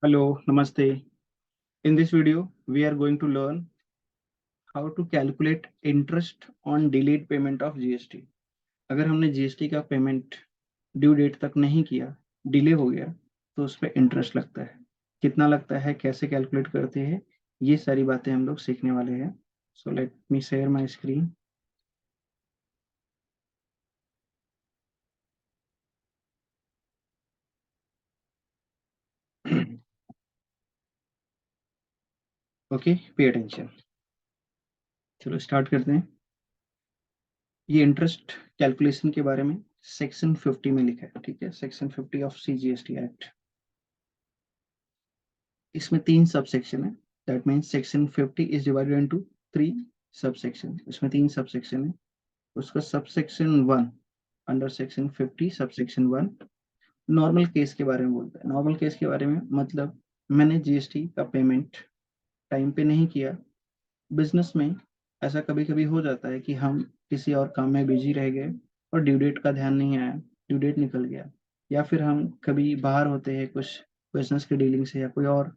Hello, Namaste. In this video, we are going to learn how to calculate interest on delayed payment of GST. अगर हमने GST का payment due date तक नहीं किया, delay हो गया, तो उस पर इंटरेस्ट लगता है। कितना लगता है, कैसे कैलकुलेट करते हैं, ये सारी बातें हम लोग सीखने वाले हैं। So let me share my screen. Okay, pay attention. चलो स्टार्ट करते हैं। ये इंटरेस्ट कैलकुलेशन के बारे में सेक्शन 50 में लिखा है, ठीक है। Section 50 of CGST act. इसमें 3 सब सेक्शन है। That means section 50 is divided into 3 sub section. इसमें 3 सब सेक्शन है। उसका sub section 1 under section 50 sub section 1 normal case के बारे में बोलता है। नॉर्मल केस के बारे में मतलब मैंने GST का पेमेंट टाइम पे नहीं किया। बिजनेस में ऐसा कभी कभी हो जाता है कि हम किसी और काम में बिजी रह गए और ड्यू डेट का ध्यान नहीं आया, ड्यू डेट निकल गया, या फिर हम कभी बाहर होते हैं कुछ बिजनेस के डीलिंग से, या कोई और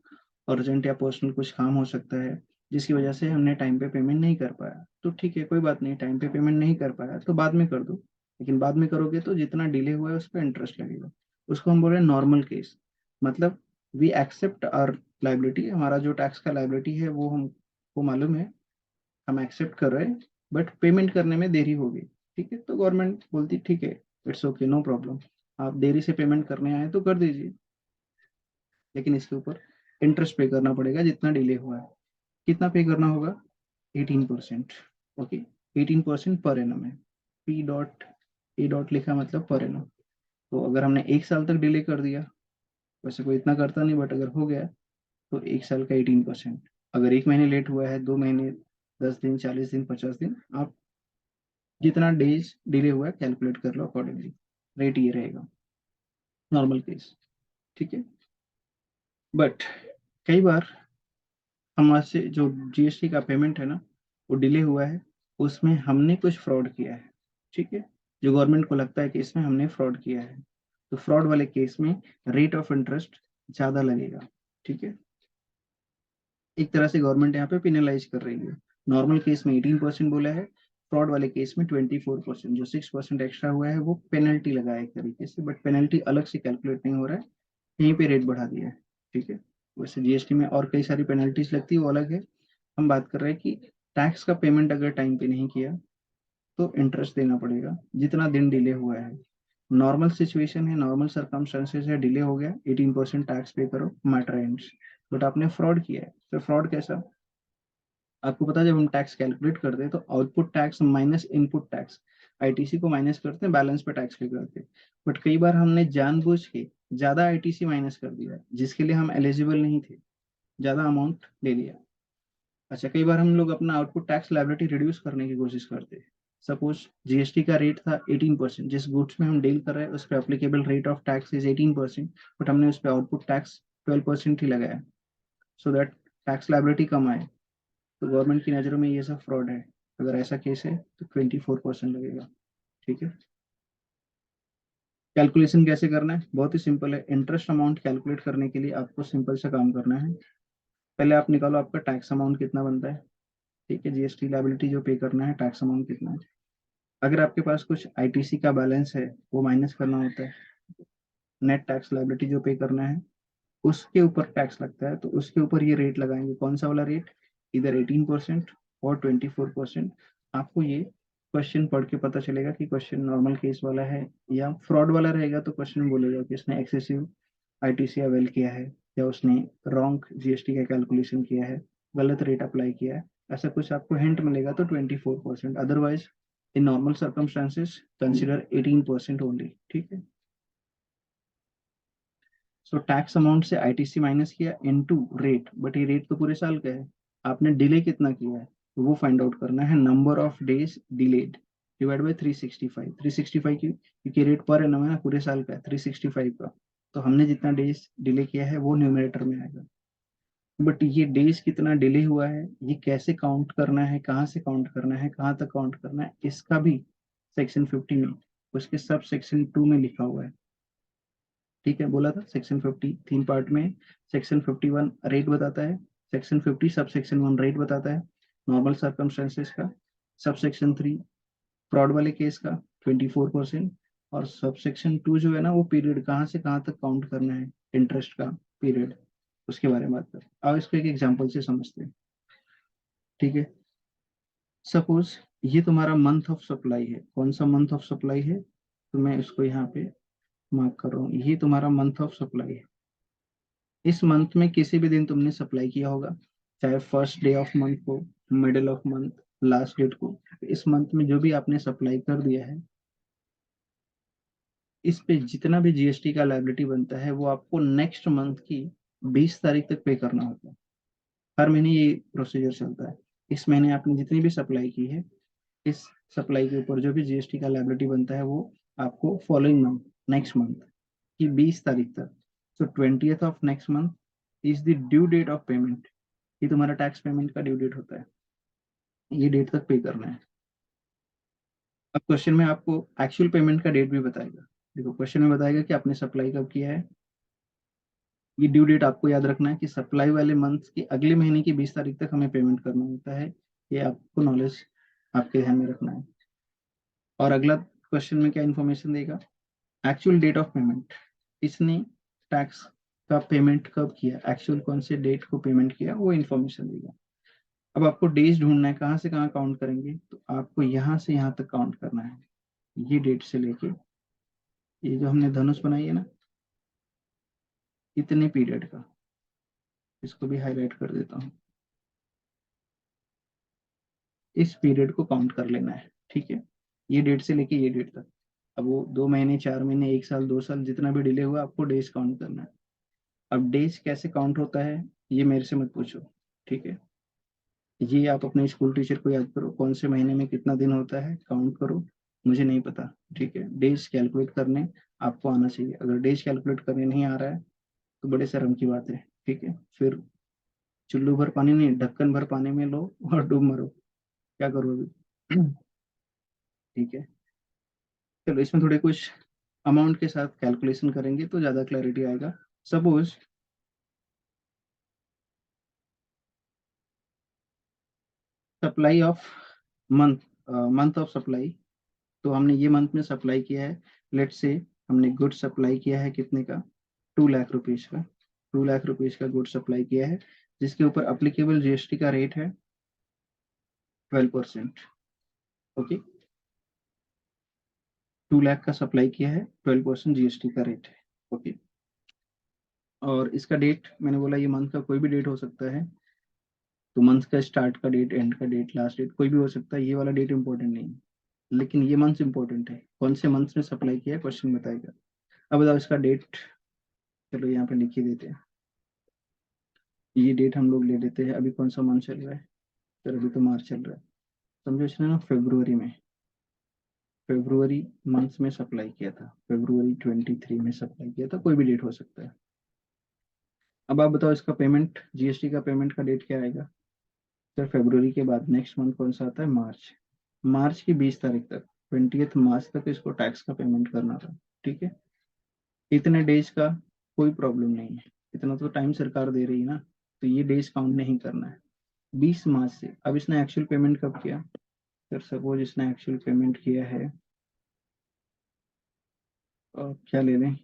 अर्जेंट या पर्सनल कुछ काम हो सकता है जिसकी वजह से हमने टाइम पे पेमेंट नहीं कर पाया। तो ठीक है, कोई बात नहीं, टाइम पे पेमेंट नहीं कर पाया तो बाद में कर दो, लेकिन बाद में करोगे तो जितना डिले हुआ है उस पर इंटरेस्ट लगेगा। उसको हम बोल रहे हैं नॉर्मल केस। मतलब वी एक्सेप्ट आवर लाइबिलिटी, हमारा जो टैक्स का लाइबिलिटी है वो हमको मालूम है, हम एक्सेप्ट कर रहे हैं, बट पेमेंट करने में देरी होगी। ठीक है, तो गवर्नमेंट बोलती ठीक है, इट्स ओके, नो प्रॉब्लम, आप देरी से पेमेंट करने आए तो कर दीजिए, लेकिन इसके ऊपर इंटरेस्ट पे करना पड़ेगा जितना डिले हुआ है। कितना पे करना होगा? 18%। ओके, 18% पर एनम है। पी डॉट ए डॉट लिखा मतलब पर एनम। तो अगर हमने 1 साल तक डिले कर दिया, वैसे कोई इतना करता नहीं, बट अगर हो गया तो 1 साल का 18%। अगर 1 महीने लेट हुआ है, 2 महीने, 10 दिन, 40 दिन, 50 दिन, आप जितना डेज डिले हुआ है कैलकुलेट कर लो अकॉर्डिंगली। रेट ये रहेगा, नॉर्मल केस। ठीक है, बट कई बार हमारे से जो GST का पेमेंट है ना, वो डिले हुआ है, उसमें हमने कुछ फ्रॉड किया है। ठीक है, जो गवर्नमेंट को लगता है कि इसमें हमने फ्रॉड किया है, तो फ्रॉड वाले केस में रेट ऑफ इंटरेस्ट ज्यादा लगेगा। ठीक है, एक तरह से गवर्नमेंट यहाँ पे पिनलाइज कर रही है। नॉर्मल केस में 18% बोला है, फ्रॉड वाले केस में 24%। जो 6% एक्स्ट्रा हुआ है वो पेनल्टी लगा है एक तरीके से, बट पेनल्टी अलग से कैलकुलेट नहीं हो रहा है, यहीं पे रेट बढ़ा दिया है। ठीक है, वैसे GST में और कई सारी पेनल्टीज लगती है, वो अलग है। हम बात कर रहे हैं कि टैक्स का पेमेंट अगर टाइम पे नहीं किया तो इंटरेस्ट देना पड़ेगा जितना दिन डिले हुआ है। नॉर्मल सिचुएशन है, नॉर्मल सर्कमस्टांसेस है, डिले हो गया, 18% टैक्स पे करो, मैटर एंड्स। बट आपने फ्रॉड किया है, तो फ्रॉड कैसा? आपको पता है जब हम टैक्स कैलकुलेट करते हैं तो output tax minus input tax, ITC को माइनस करते हैं, बैलेंस पे टैक्स पे करते हैं। बट कई बार हमने जानबूझ के ज्यादा ITC माइनस कर दिया जिसके लिए हम एलिजिबल नहीं थे, ज्यादा अमाउंट ले लिया। अच्छा, कई बार हम लोग अपना आउटपुट टैक्स लायबिलिटी रिड्यूस करने की कोशिश करते हैं। सपोज GST का रेट था 18%, जिस गुड्स में हम डील कर रहे हैं उस पर applicable rate of tax is 18%, but हमने उस पर आउटपुट टैक्स 12% ही लगाया, सो दैट टैक्स लायबिलिटी कम आए। तो गवर्नमेंट की नज़रों में ये सब फ्रॉड है। अगर ऐसा केस है तो 24% लगेगा। ठीक है, कैलकुलेशन कैसे करना है? बहुत ही सिंपल है। इंटरेस्ट अमाउंट कैलकुलेट करने के लिए आपको सिंपल सा काम करना है। पहले आप निकालो आपका टैक्स अमाउंट कितना बनता है। ठीक है, GST लायबिलिटी जो पे करना है, टैक्स अमाउंट कितना है। अगर आपके पास कुछ ITC का बैलेंस है, वो माइनस करना होता है। नेट टैक्स लायबिलिटी जो पे करना है उसके ऊपर टैक्स लगता है, तो उसके ऊपर ये रेट लगाएंगे। कौन सा वाला रेट? इधर 18% और 24%। आपको ये क्वेश्चन पढ़ के पता चलेगा कि क्वेश्चन नॉर्मल केस वाला है या फ्रॉड वाला रहेगा, तो क्वेश्चन बोलेगा कि इसने एक्सेसिव ITC अवेल किया है, या उसने रॉन्ग GST का कैलकुलेशन किया है, गलत रेट अप्लाई किया है। ऐसा कुछ आपको हिंट मिलेगा तो 24%, otherwise in normal circumstances consider 18% only. ठीक है, सो टैक्स अमाउंट से ITC माइनस किया इनटू रेट, बट ये रेट तो पूरे साल का है, आपने डिले कितना किया है तो वो फाइंड आउट करना है। Number of days delayed divide by 365। 365 क्योंकि रेट पर एनम है ना, पूरे साल का है 365 का, तो हमने जितना डेज डिले किया है वो न्यूमरेटर में आएगा। बट ये डेज कितना डिले हुआ है, ये कैसे काउंट करना है, कहाँ से काउंट करना है, कहाँ तक काउंट करना है, इसका भी सेक्शन 50 में, उसके सब सेक्शन 2 में लिखा हुआ है। ठीक है, बोला था सेक्शन 50 तीन पार्ट में। सेक्शन 51 रेट बताता है, सेक्शन 50 सब सेक्शन 1 रेट बताता है नॉर्मल सर्कमस्टेंसेस का, सब सेक्शन 3 फ्रॉड वाले केस का 24%, और सब सेक्शन 2 जो है ना वो पीरियड कहाँ से कहाँ तक काउंट करना है, इंटरेस्ट का पीरियड, उसके बारे में बात करें। अब इसको एक एग्जांपल से समझते हैं। ठीक है, सपोज ये तुम्हारा मंथ ऑफ सप्लाई है। कौन सा मंथ ऑफ सप्लाई है, तो मैं इसको यहाँ पे मार्क कर रहा हूँ, ये तुम्हारा मंथ ऑफ सप्लाई है। इस मंथ में किसी भी दिन तुमने सप्लाई किया होगा, चाहे फर्स्ट डे ऑफ मंथ को, middle of month, last date को। इस मंथ में जो भी आपने सप्लाई कर दिया है, इस पे जितना भी जीएसटी का लायबिलिटी बनता है वो आपको नेक्स्ट मंथ की 20 तारीख तक पे करना होता है। हर महीने ये प्रोसीजर चलता है। इस महीने आपने जितनी भी सप्लाई की है, इस सप्लाई के ऊपर जो भी जीएसटी का लायबिलिटी बनता है वो आपको फॉलोइंग मंथ, नेक्स्ट मंथ की 20 तारीख तक, so 20th of next month is the due date of payment. ये तुम्हारा टैक्स पेमेंट का ड्यू डेट होता है, ये डेट तक पे करना है। अब क्वेश्चन में आपको एक्चुअल पेमेंट का डेट भी बताएगा। देखो क्वेश्चन में बताएगा कि आपने सप्लाई कब किया है। ये ड्यू डेट आपको याद रखना है कि सप्लाई वाले मंथ की अगले महीने की 20 तारीख तक हमें पेमेंट करना होता है। ये आपको नॉलेज आपके ध्यान में रखना है। और अगला क्वेश्चन में क्या इन्फॉर्मेशन देगा, एक्चुअल डेट ऑफ पेमेंट। इसने टैक्स का पेमेंट कब किया, एक्चुअल कौन से डेट को पेमेंट किया, वो इन्फॉर्मेशन देगा। अब आपको डेज ढूंढना है, कहाँ से कहाँ काउंट करेंगे, तो आपको यहाँ से यहाँ तक काउंट करना है। ये डेट से लेके ये जो हमने धनुष बनाई है ना, इतने पीरियड का, इसको भी हाईलाइट कर देता हूँ, इस पीरियड को काउंट कर लेना है। ठीक है, ये डेट से लेके ये डेट तक। अब वो 2 महीने, 4 महीने, 1 साल, 2 साल, जितना भी डिले हुआ आपको डेज काउंट करना है। अब डेज कैसे काउंट होता है ये मेरे से मत पूछो। ठीक है, ये आप अपने स्कूल टीचर को याद करो, कौन से महीने में कितना दिन होता है काउंट करो, मुझे नहीं पता। ठीक है, डेज कैलकुलेट करने आपको आना चाहिए। अगर डेज कैलकुलेट करने नहीं आ रहा है तो बड़े शर्म की बात है। ठीक है, फिर चुल्लू भर पानी नहीं, ढक्कन भर पानी में लो और डूब मरो, क्या करो अभी। ठीक है, चलो इसमें थोड़े कुछ अमाउंट के साथ कैलकुलेशन करेंगे तो ज़्यादा क्लैरिटी आएगा। Suppose supply of month, month of supply, तो हमने ये मंथ में सप्लाई किया है, लेट से हमने गुड सप्लाई किया है कितने का, 2 लाख रुपीज का। 2 लाख रुपीज का गुड सप्लाई किया है, जिसके ऊपर अप्लीकेबल जीएसटी का रेट है 12%। ओके, 2 लाख का सप्लाई किया है, 12% जीएसटी का रेट है। ओके, और इसका डेट मैंने बोला ये मंथ का कोई भी डेट हो सकता है, तो मंथ का स्टार्ट का डेट, एंड का डेट, लास्ट डेट कोई भी हो सकता है, ये वाला डेट इंपॉर्टेंट नहीं है, लेकिन ये मंथ इंपॉर्टेंट है। कौन से मंथ में सप्लाई किया है क्वेश्चन बताएगा। अब बताओ इसका डेट, चलो यहाँ पे लिख ही देते हैं। ये डेट हम लोग ले लेते हैं, अभी कौन सा मंथ चल रहा है, सर अभी तो मार्च चल रहा है, समझो इसने ना फेब्रुवरी में, फेब्रुवरी मंथ में सप्लाई किया था, फेब्रुवरी 23 में सप्लाई किया था, कोई भी डेट हो सकता है। अब आप बताओ इसका पेमेंट, जीएसटी का पेमेंट का डेट क्या आएगा। सर फेब्रुवरी के बाद नेक्स्ट मंथ कौन सा आता है, मार्च। मार्च की 20 तारीख तक, 20th मार्च तक इसको टैक्स का पेमेंट करना था। ठीक है, इतने डेज का कोई प्रॉब्लम नहीं है, इतना तो टाइम सरकार दे रही है ना, तो ये डेज काउंट नहीं करना है 20 मार्च से। अब इसने एक्चुअल पेमेंट कब किया, सर सपोज इसने एक्चुअल पेमेंट किया है, और क्या ले लें,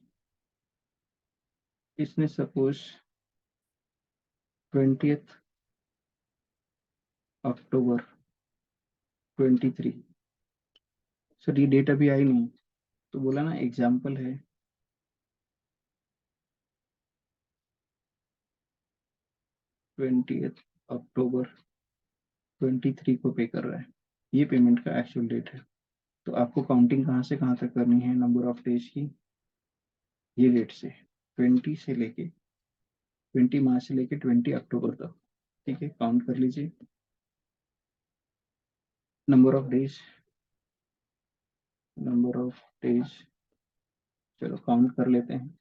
इसने सपोज 20th अक्टूबर 23, सर ये डेट अभी आई नहीं, तो बोला ना एग्जाम्पल है, 20th अक्टूबर 23 को पे कर रहा है, ये पेमेंट का एक्चुअल डेट है। तो आपको काउंटिंग कहाँ से कहाँ तक करनी है नंबर ऑफ डेज की, ये डेट से 20 मार्च से लेके 20 अक्टूबर तक। ठीक है, काउंट कर लीजिए number of days, number of days, चलो काउंट कर लेते हैं।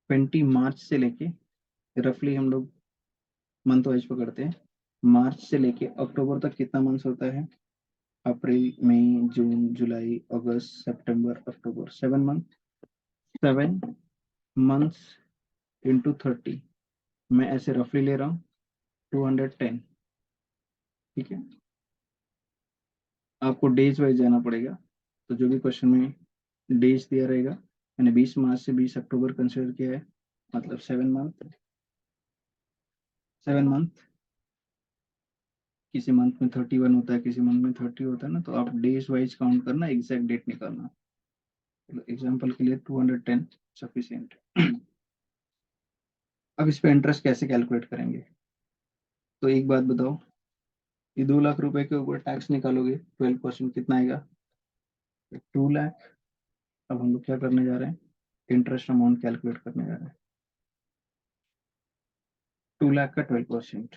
20 मार्च से लेके, रफली हम लोग मंथ वाइज पकड़ते हैं, मार्च से लेके अक्टूबर तक कितना मंथ होता है, अप्रैल, मई, जून, जुलाई, अगस्त, सितंबर, अक्टूबर, 7 मंथ। 7 months into 30, मैं ऐसे रफली ले रहा हूँ 210। ठीक है, आपको डेज वाइज जाना पड़ेगा। तो जो भी क्वेश्चन में डेज दिया रहेगा, मैंने 20 मार्च से 20 अक्टूबर कंसिडर किया है, मतलब 7 मंथ। 7 मंथ, किसी मंथ में 31 होता है, किसी मंथ में 30 होता है ना, तो आप डेज वाइज काउंट करना, एग्जैक्ट डेट निकालना। एग्जाम्पल के लिए 210 सफिशियंट। अब इस पे इंटरेस्ट कैसे कैलकुलेट करेंगे? तो एक बात बताओ, ये 2 लाख रुपए के ऊपर टैक्स निकालोगे 12%, कितना आएगा? 2 लाख। अब हम लोग क्या करने जा रहे हैं? इंटरेस्ट अमाउंट कैलकुलेट करने जा रहे हैं। 2 लाख का 12%।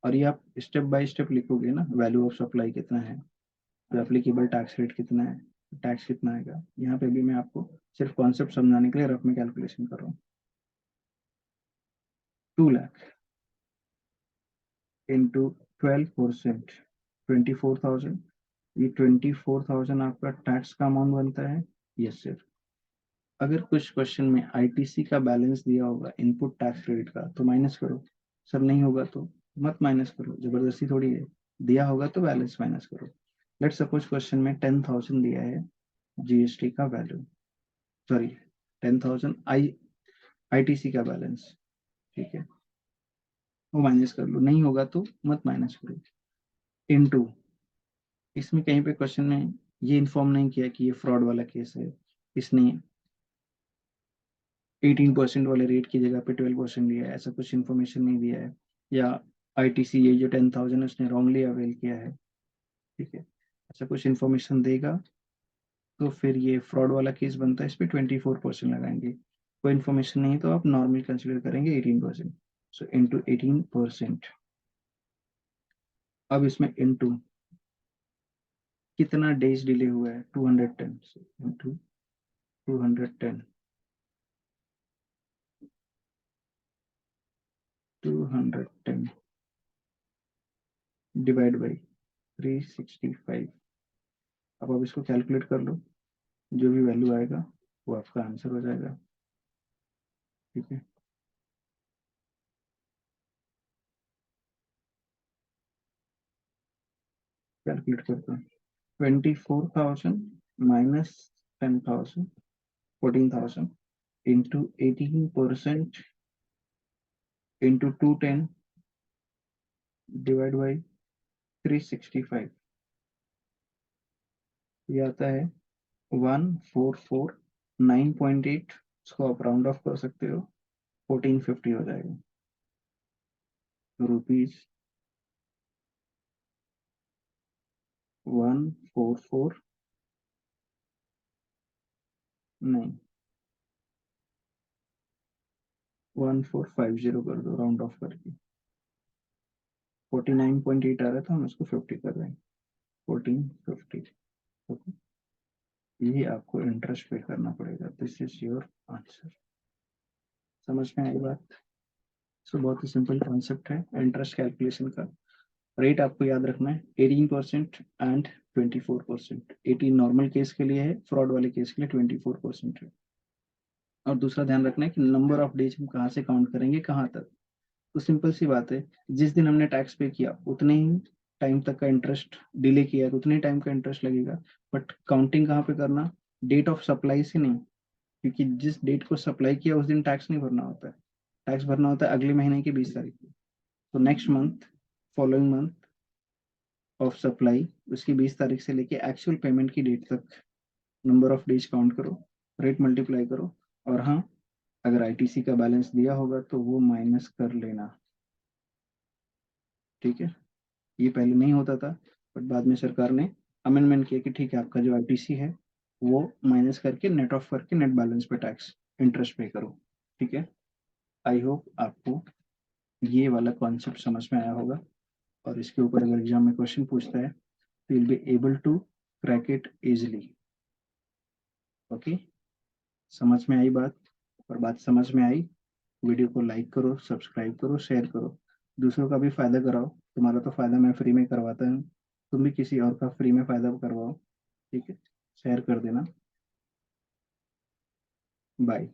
और ये आप स्टेप बाय स्टेप लिखोगे ना, वैल्यू ऑफ सप्लाई कितना है, तो एप्लीकेबल टैक्स रेट कितना है, टैक्स कितना आएगा। यहाँ पे भी मैं आपको सिर्फ कॉन्सेप्ट समझाने के लिए रफ में कैलकुलेशन कर रहा हूँ। 2 लाख इंटू 12%, 24,000। ये 24,000 आपका टैक्स का अमाउंट बनता है। Yes sir. अगर कुछ क्वेश्चन में आईटीसी का बैलेंस दिया होगा, इनपुट टैक्स क्रेडिट का, तो माइनस करो। सर नहीं होगा तो मत माइनस करो, जबरदस्ती थोड़ी है। दिया होगा तो बैलेंस माइनस करो। लेट सपोज क्वेश्चन में 10,000 दिया है जीएसटी का वैल्यू, सॉरी 10,000 आईटीसी का बैलेंस। ठीक है, वो माइनस कर लो, नहीं होगा तो मत माइनस करो। इनटू, इसमें कहीं पे क्वेश्चन में ये इन्फॉर्म नहीं किया कि ये फ्रॉड वाला केस है, इसने 18% वाले रेट की जगह पे 12% लिया है, ऐसा कुछ इन्फॉर्मेशन नहीं दिया है। या आईटीसी ये जो 10,000 है उसने रॉन्गली अवेल किया है। ठीक है, ऐसा कुछ इन्फॉर्मेशन देगा तो फिर ये फ्रॉड वाला केस बनता है, इस पर 24% लगाएंगे। कोई इन्फॉर्मेशन नहीं तो आप नॉर्मल कंसिडर करेंगे 18%। So into 18%। अब इसमें इंटू कितना डेज डिले हुआ है, 210 इंटू 210, 210 डिवाइड बाई 365। अब आप इसको कैलकुलेट कर लो, जो भी वैल्यू आएगा वो आपका आंसर हो जाएगा। ठीक है, कैलकुलेट करते हैं। 24,000 minus 10,000, 14,000 into 18% into 210 divide by 365। ये आता है 1449.8। इसको आप राउंड ऑफ कर सकते हो, 1450 हो जाएगा रुपीज। 144 नहीं, 1450 कर दो राउंड ऑफ करके। 49.8 आ रहा था, हम इसको 50 कर रहे हैं, 1450। ओके, ये आपको इंटरेस्ट पे करना पड़ेगा। This is your answer. समझ में आई बात? सो बहुत ही सिंपल कॉन्सेप्ट है इंटरेस्ट कैलकुलेशन का। रेट आपको याद रखना है 18% एंड 24%। 18 नॉर्मल केस के लिए है, फ्रॉड वाले केस के लिए 24% है। और दूसरा ध्यान रखना है कि नंबर ऑफ डेज हम कहाँ से काउंट करेंगे, कहाँ तक। तो सिंपल सी बात है, जिस दिन हमने टैक्स पे किया उतने ही टाइम तक का इंटरेस्ट, डिले किया तो उतने टाइम का इंटरेस्ट लगेगा। बट काउंटिंग कहाँ पे करना? डेट ऑफ सप्लाई से नहीं, क्योंकि जिस डेट को सप्लाई किया उस दिन टैक्स नहीं भरना होता है। टैक्स भरना होता है अगले महीने की 20 तारीख को। तो next month, following month of supply, उसकी 20 तारीख से लेके एक्चुअल पेमेंट की डेट तक नंबर ऑफ डेज काउंट करो, रेट मल्टीप्लाई करो। और हाँ, अगर आईटीसी का बैलेंस दिया होगा तो वो माइनस कर लेना। ठीक है, ये पहले नहीं होता था, बट बाद में सरकार ने अमेंडमेंट किया कि ठीक है, आपका जो आईटीसी है वो माइनस करके, नेट ऑफ करके, नेट बैलेंस पे टैक्स इंटरेस्ट पे करो। ठीक है, आई होप आपको ये वाला कॉन्सेप्ट समझ में आया होगा। और इसके ऊपर अगर एग्जाम में क्वेश्चन पूछता है तो will be able to crack it easily. Okay, समझ में आई बात? और बात समझ में आई, वीडियो को लाइक करो, सब्सक्राइब करो, शेयर करो, दूसरों का भी फायदा कराओ। तुम्हारा तो फायदा मैं फ्री में करवाता हूँ, तुम भी किसी और का फ्री में फायदा करवाओ। ठीक है, शेयर कर देना। बाय।